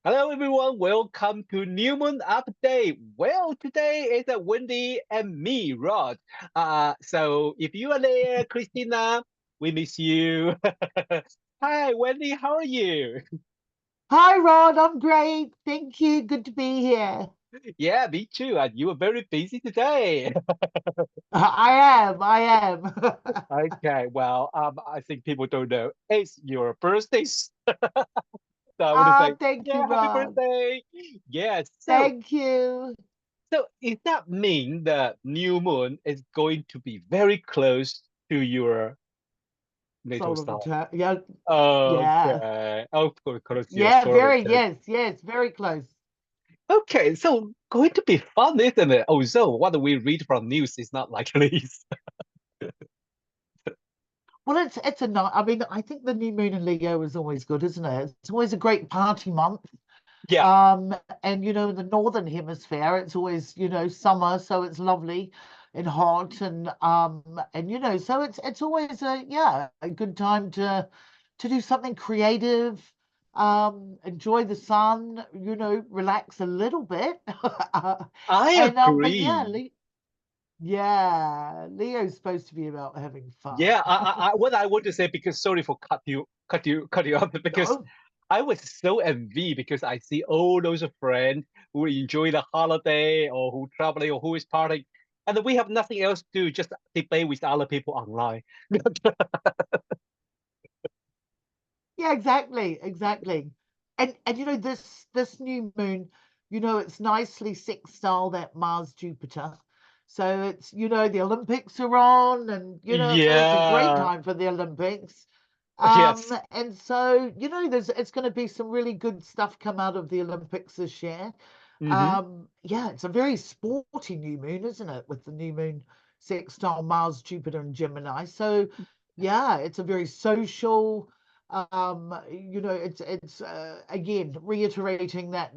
Hello, everyone. Welcome to New Moon Update. Well, today is a Wendy and me, Rod. So if you are there, Christina, we miss you. Hi, Wendy. How are you? Hi, Rod. I'm great. Thank you. Good to be here. Yeah, me too. And you are very busy today. I am. I am. Okay. Well, I think people don't know it's your birthday. So I want to say, Thank you, yeah, happy Rod. birthday. Yes. So, Thank you. so does that mean the new moon is going to be very close to your natal Solar sign? return. Yeah. Yeah. Okay. Of course, your Yeah. solar Very. return. Yes. Yes. Very close. Okay, so going to be fun, isn't it? Also, what we read from news is not like this. Well, it's a night. I mean, I think the new moon in Leo is always good, isn't it? It's always a great party month. Yeah, Um, and in the northern hemisphere, it's always summer, so it's lovely and hot, and so it's always a good time to do something creative, enjoy the sun, relax a little bit. I And but agree. yeah, Leo's supposed to be about having fun. Yeah, what I want to say, because sorry for cut you off, because Oh, I was so envy because I see all those friends who enjoy the holiday or who traveling or who is partying, and we have nothing else to do, just debate with other people online. yeah, exactly. And this new moon, it's nicely sextile that Mars Jupiter. So it's the Olympics are on, and it's a great Yeah. time for the Olympics. Yes. And so it's going to be some really good stuff come out of the Olympics this year. Hmm. Yeah, it's a very sporty new moon, isn't it? With the new moon sextile Mars, Jupiter, and Gemini. So yeah, it's a very social. It's again reiterating that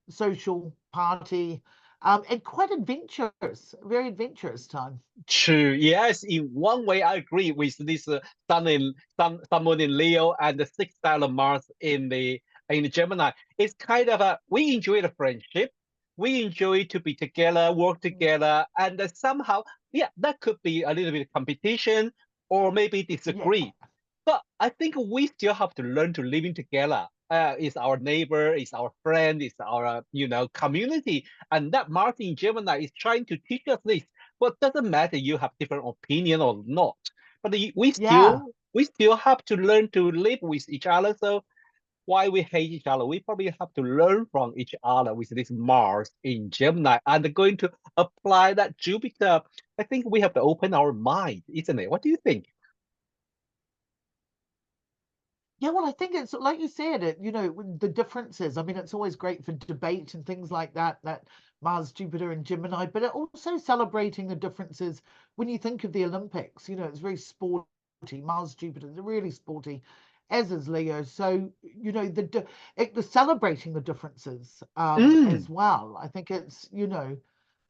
social party, and quite adventurous, very adventurous time. True. Yes, in one way, I agree with this someone in Leo and the sixth style of Mars in the Gemini. It's kind of a we enjoy the friendship, we enjoy to be together, work together, and somehow, yeah, that could be a little bit of competition or maybe Yeah, disagree. But I think we still have to learn to living together. Is our neighbor, is our friend, is our community, and that Mars in Gemini is trying to teach us this. Well, it doesn't matter you have different opinion or not, but we yeah. still have to learn to live with each other. So why we hate each other? We probably have to learn from each other with this Mars in Gemini and going to apply that Jupiter. I think we have to open our mind, isn't it? What do you think? Yeah, well, I think it's like you said, with the differences. I mean, it's always great for debate and things like that, that Mars, Jupiter, and Gemini, but it also celebrating the differences when you think of the Olympics. It's very sporty. Mars, Jupiter, they're really sporty, as is Leo. So, the celebrating the differences as Mm. well. I think it's,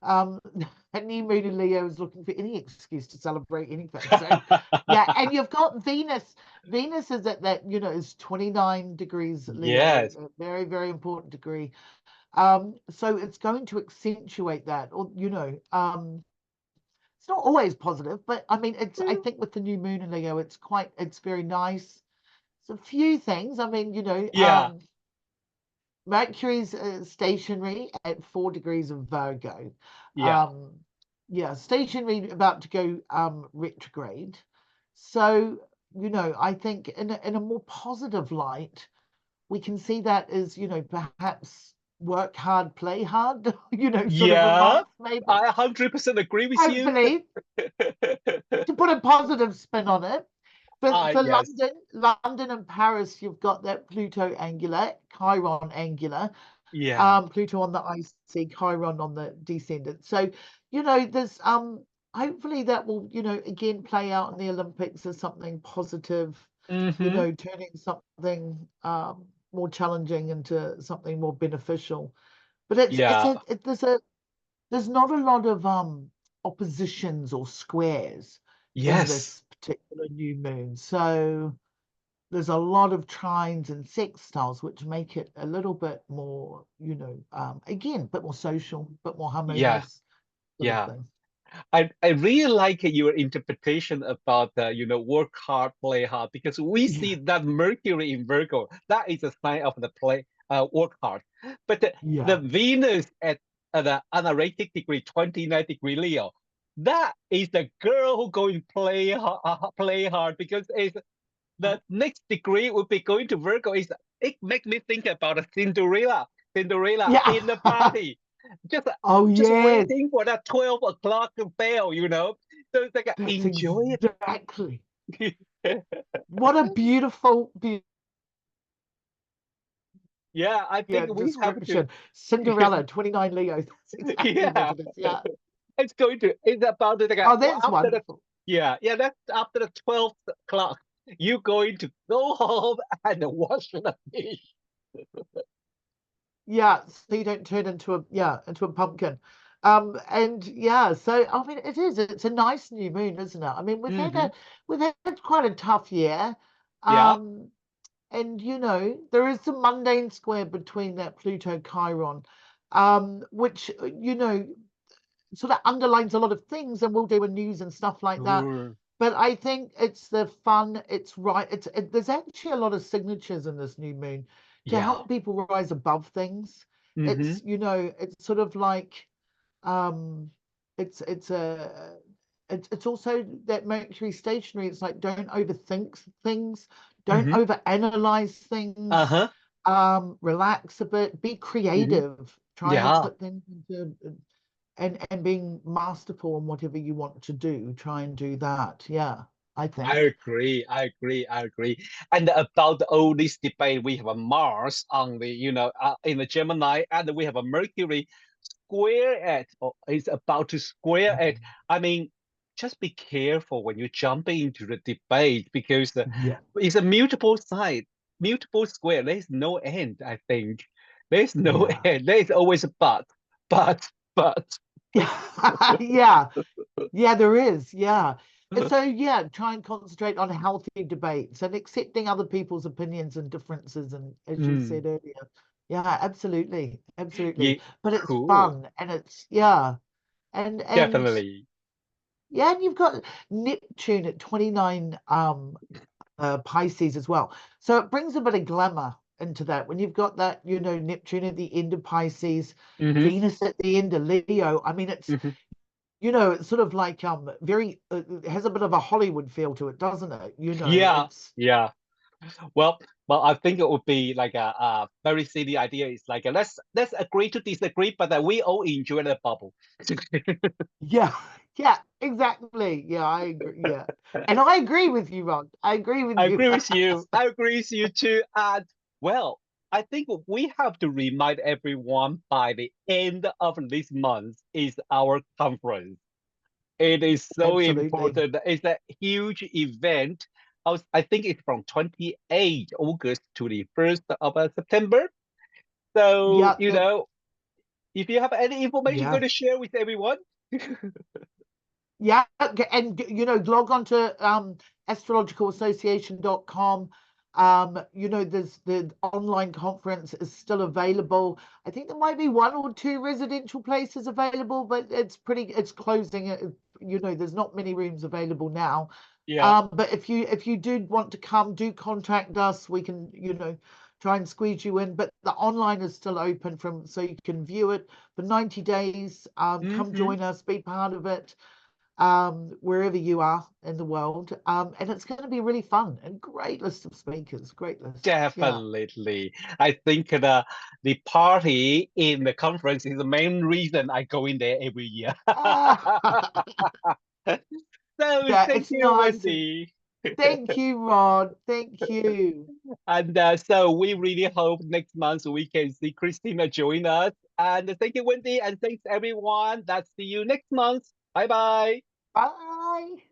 um, a new moon in Leo is looking for any excuse to celebrate anything. So, yeah, and you've got Venus. Venus is at that, is 29 degrees Leo, Yes. a very, very important degree. So it's going to accentuate that, or it's not always positive, but I mean, I Mm. think with the new moon in Leo, it's very nice. It's a few things. I mean, Yeah. Mercury's stationary at 4 degrees of Virgo. Yeah. Um, yeah, stationary about to go retrograde. So, I think in a more positive light, we can see that as, perhaps work hard, play hard, sort of a Yeah. month, maybe. I 100% agree with you. Hopefully, to put a positive spin on it. For Yes. London and Paris, you've got that Pluto angular, Chiron angular, Yeah. Pluto on the IC, Chiron on the descendant. So, there's hopefully that will, again play out in the Olympics as something positive, Hmm. turning something more challenging into something more beneficial. But Yeah. there's not a lot of oppositions or squares in Yes. this particular new moon. So there's a lot of trines and sex styles which make it a little bit more, again, a bit more social, a bit more Yeah, harmonious sort of yeah. thing. I really like your interpretation about the, work hard, play hard, because we see Yeah, that Mercury in Virgo, that is a sign of the work hard. But the yeah. Venus at the anaretic degree, 29-degree Leo, that is the girl who going play hard, because it's the next degree would be going to Virgo. It makes me think about a Cinderella Yeah. in the party, just Oh, just yes. waiting for that 12 o'clock bell. So it's like That's enjoy exactly. it. What a beautiful, Yeah, I yeah, think we have to. description. Cinderella, 29 Leo. That's exactly what Yeah, it is. Yeah. it's about the Oh, that's after the wonderful. yeah, that's after the 12th o'clock. You're going to go home and wash the dish. Yeah, so you don't turn into a pumpkin. And yeah, so I mean it's a nice new moon, isn't it? I mean Hmm. we've had quite a tough year. Yeah. Um, and there is some mundane square between that Pluto Chiron, which sort of underlines a lot of things, and we'll do a news and stuff like that. Sure. But I think it's the fun, it's right. There's actually a lot of signatures in this new moon to Yeah. help people rise above things. Hmm. It's sort of like um, it's also that Mercury stationary. It's like don't overthink things, don't Hmm. overanalyze things. Uh-huh. Relax a bit, be Hmm. creative, try and Yeah. put things into and being masterful in whatever you want to do, try and do that. Yeah, I I think. agree. I agree. I agree. And about all this debate, we have a Mars on the, in the Gemini, and we have a Mercury square it, or is about to square it. I mean, just be careful when you jump into the debate, because Yeah. it's a mutable side, mutable square. There's no end, I think. There's no Yeah. end. There's always a but. Yeah. Yeah, there is. Yeah. And so, yeah, try and concentrate on healthy debates and accepting other people's opinions and differences. And as you Mm, said earlier, yeah, absolutely. yeah, Absolutely. But it's cool. fun and it's, yeah. And Definitely. yeah, and you've got Neptune at 29 Pisces as well. So it brings a bit of glamour into that. When you've got that, Neptune at the end of Pisces, Hmm. Venus at the end of Leo. I mean, Hmm. it's sort of like very it has a bit of a Hollywood feel to it, doesn't it? Yeah, It's yeah. Well, I think it would be like a very silly idea. It's like let's agree to disagree, but we all enjoy the bubble. yeah, yeah, exactly. Yeah, I agree. Yeah. And I agree with you, Ron. I agree with I you. agree with you. I agree with you too. And well, I think we have to remind everyone by the end of this month is our conference. It is so Absolutely. important. It's a huge event. I think it's from 28 August to the 1st of September. So, Yeah, that if you have any information you're yeah. going to share with everyone. Yeah, and log on to astrologicalassociation.com. There's the online conference is still available. I think there might be one or two residential places available, but it's closing. There's not many rooms available now. Yeah. But if you do want to come, do contact us. We can, try and squeeze you in. But the online is still open so you can view it for 90 days. Come Hmm. join us, be part of it wherever you are in the world. And it's going to be really fun and great list of speakers. Great list. Yeah. Definitely. I think the party in the conference is the main reason I go in there every year. Ah, So yeah, thank it's you, nice. Wendy. Thank you, Rod. Thank you. And so we really hope next month we can see Christina join us. And thank you, Wendy. And thanks, everyone. That's see you next month. Bye bye. Bye.